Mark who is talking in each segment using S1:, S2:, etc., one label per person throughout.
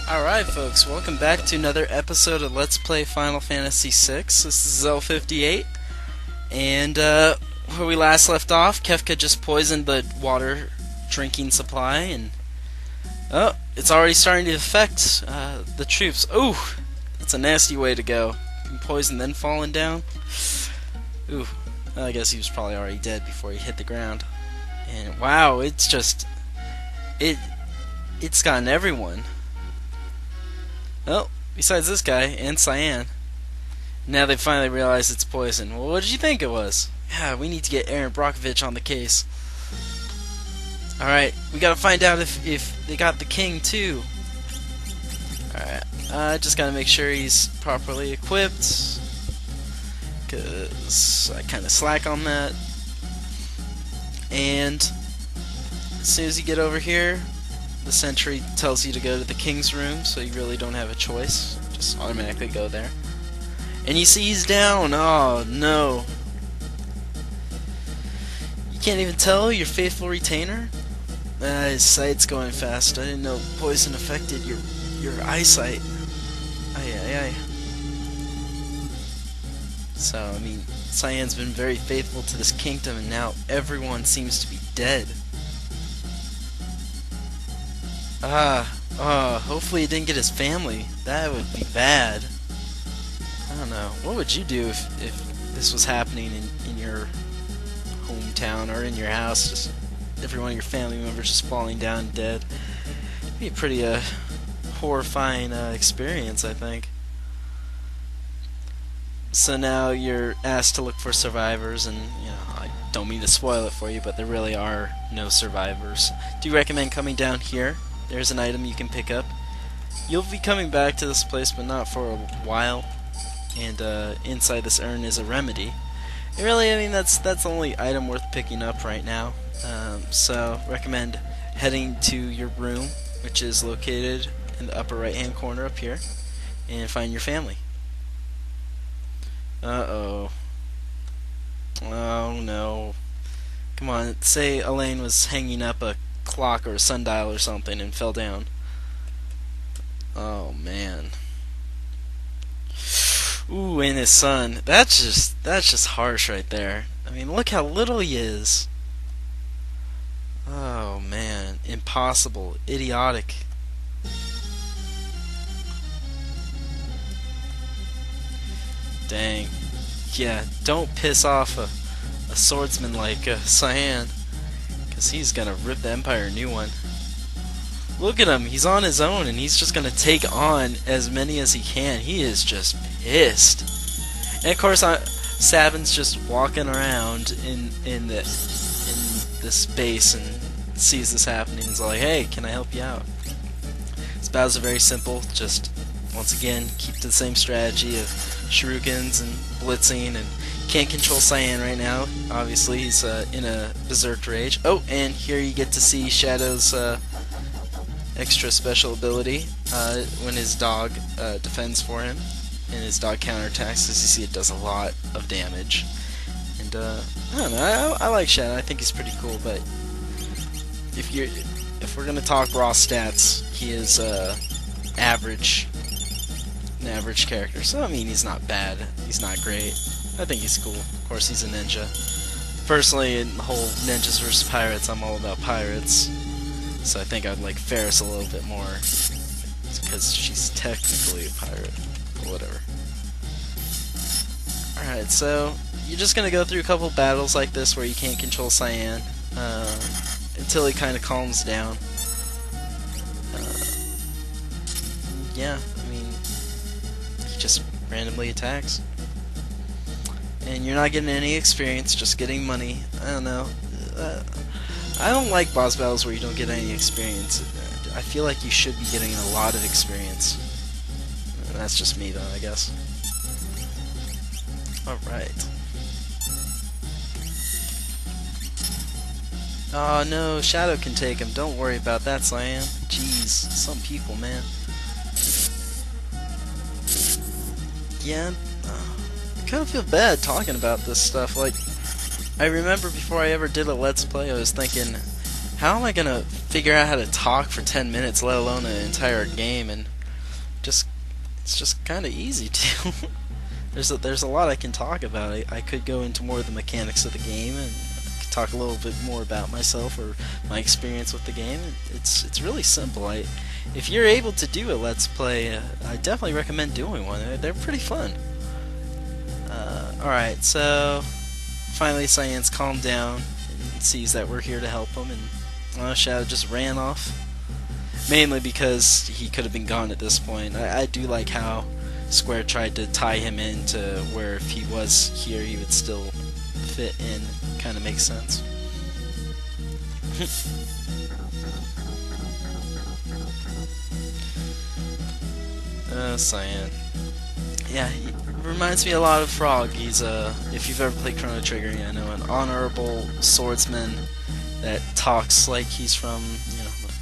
S1: Alright folks, welcome back to another episode of Let's Play Final Fantasy VI. This is L58, and where we last left off, Kefka just poisoned the water drinking supply, and oh, it's already starting to affect the troops. Ooh, that's a nasty way to go. Being poisoned then falling down. Ooh, I guess he was probably already dead before he hit the ground. And wow, it's gotten everyone. Well, besides this guy and Cyan. Now they finally realize it's poison. Well, what did you think it was? Yeah, we need to get Aaron Brockovich on the case. Alright, we gotta find out if they got the king too. Alright, just gotta make sure he's properly equipped, because I kinda slack on that. And as soon as you get over here, the sentry tells you to go to the king's room, so you really don't have a choice. Just automatically go there. And you see he's down. Oh, no. You can't even tell your faithful retainer? His sight's going fast. I didn't know poison affected your eyesight. Ay. So, I mean, Cyan's been very faithful to this kingdom, and now everyone seems to be dead. Hopefully he didn't get his family. That would be bad. I don't know. What would you do if this was happening in your hometown or in your house? Just every one of your family members just falling down dead. It'd be a pretty horrifying experience, I think. So now you're asked to look for survivors, and you know, I don't mean to spoil it for you, but there really are no survivors. Do you recommend coming down here? There's an item you can pick up. You'll be coming back to this place, but not for a while. And inside this urn is a remedy. And really, I mean, that's the only item worth picking up right now. So recommend heading to your room, which is located in the upper right-hand corner up here, and find your family. Uh-oh. Oh no. Come on, say Elaine was hanging up a clock or a sundial or something and fell down. Oh man. Ooh, and his son. That's just harsh right there. I mean, look how little he is. Oh man, impossible, idiotic. Dang. Yeah, don't piss off a swordsman like Cyan, because he's gonna rip the Empire a new one. Look at him, he's on his own, and he's just gonna take on as many as he can. He is just pissed. And of course, Sabin's just walking around in this base and sees this happening and is like, hey, can I help you out? His battles are very simple, just once again keep to the same strategy of shurikens and blitzing, and can't control Cyan right now. Obviously, he's in a berserk rage. Oh, and here you get to see Shadow's extra special ability when his dog defends for him, and his dog counterattacks. As you see, it does a lot of damage. And I don't know. I like Shadow. I think he's pretty cool. But if we're gonna talk raw stats, he is average. An average character. So I mean, he's not bad. He's not great. I think he's cool. Of course, he's a ninja. Personally, in the whole ninjas versus pirates, I'm all about pirates. So I think I'd like Ferris a little bit more, because she's technically a pirate. But whatever. Alright, so you're just gonna go through a couple battles like this where you can't control Cyan until he kind of calms down. Yeah, I mean, he just randomly attacks. And you're not getting any experience, just getting money. I don't know. I don't like boss battles where you don't get any experience. I feel like you should be getting a lot of experience. And that's just me, though, I guess. Alright. Oh no, Shadow can take him. Don't worry about that, Cyan. Jeez, some people, man. Yeah, I kind of feel bad talking about this stuff. Like, I remember before I ever did a Let's Play, I was thinking, how am I gonna figure out how to talk for 10 minutes, let alone an entire game? And just it's just kind of easy to. There's a lot I can talk about. I could go into more of the mechanics of the game, and I could talk a little bit more about myself or my experience with the game. It's really simple. If you're able to do a Let's Play, I definitely recommend doing one. They're pretty fun. Alright, so finally Cyan's calmed down and sees that we're here to help him, and Shadow just ran off. Mainly because he could have been gone at this point. I do like how Square tried to tie him into where if he was here he would still fit in. Kind of makes sense. Cyan. Yeah, he reminds me a lot of Frog. He's if you've ever played Chrono Trigger, you know, an honorable swordsman that talks like he's from, you know, the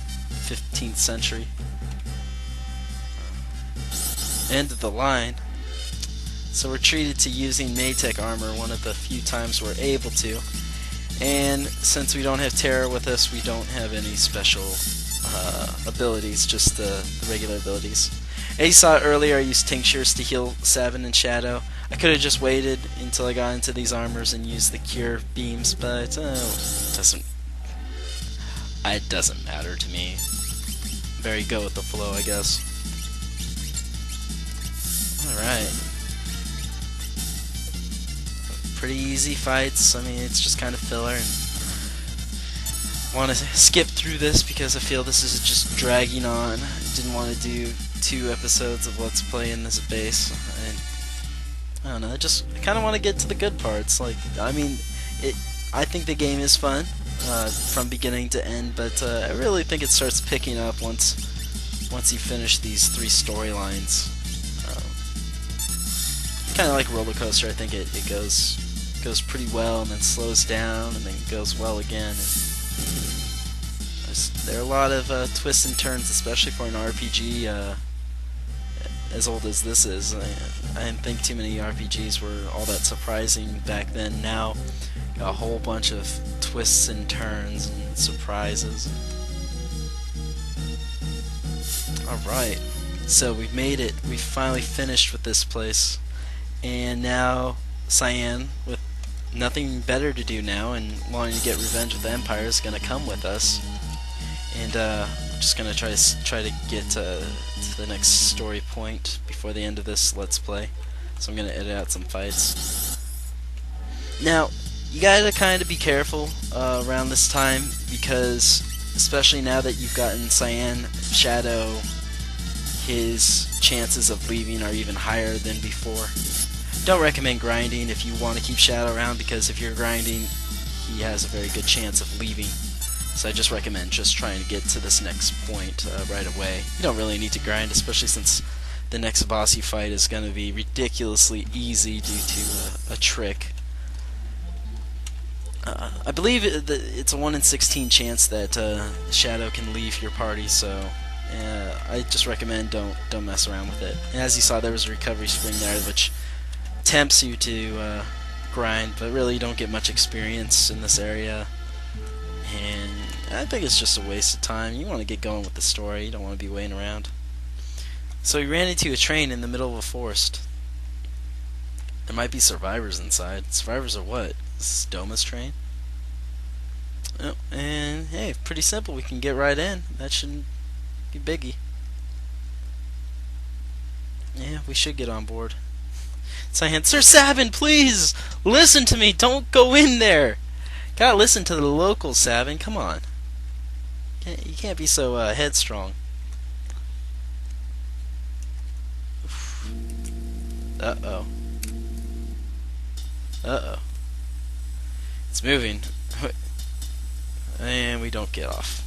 S1: 15th century. End of the line. So we're treated to using Maytech armor one of the few times we're able to. And since we don't have Terra with us, we don't have any special abilities, just the regular abilities. As you saw earlier, I used tinctures to heal Sabin and Shadow. I could have just waited until I got into these armors and used the cure beams, but it doesn't matter to me. Very go with the flow, I guess. Alright. Pretty easy fights. I mean, it's just kind of filler, and want to skip through this because I feel this is just dragging on. Didn't want to do 2 episodes of Let's Play in this base, and I don't know, I kind of want to get to the good parts. Like, I mean, I think the game is fun from beginning to end, but I really think it starts picking up once you finish these 3 storylines. Kind of like a roller coaster. I think it goes pretty well and then slows down and then goes well again. And there are a lot of twists and turns, especially for an RPG as old as this is. I didn't think too many RPGs were all that surprising back then. Now, got a whole bunch of twists and turns and surprises. Alright, so we've made it. We've finally finished with this place. And now Cyan, with nothing better to do now and wanting to get revenge with the Empire, is going to come with us. And I'm just going to try to get to the next story point before the end of this Let's Play. So I'm going to edit out some fights. Now, you got to kind of be careful around this time, because especially now that you've gotten Cyan Shadow, his chances of leaving are even higher than before. Don't recommend grinding if you want to keep Shadow around, because if you're grinding, he has a very good chance of leaving. So I just recommend just trying to get to this next point right away. You don't really need to grind, especially since the next boss you fight is going to be ridiculously easy due to a trick. I believe it's a 1 in 16 chance that Shadow can leave your party, so I just recommend don't mess around with it. And as you saw, there was a recovery spring there, which tempts you to grind, but really you don't get much experience in this area, and I think it's just a waste of time. You want to get going with the story, you don't want to be waiting around. So we ran into a train in the middle of a forest. There might be survivors inside. Survivors of what? This is Doma's train? Oh, and hey, pretty simple, we can get right in. That shouldn't be biggie. Yeah, we should get on board. Cyan, Sir Sabin, please listen to me. Don't go in there. Gotta listen to the locals, Sabin. Come on. You can't be so headstrong. Uh-oh. Uh-oh. It's moving. And we don't get off.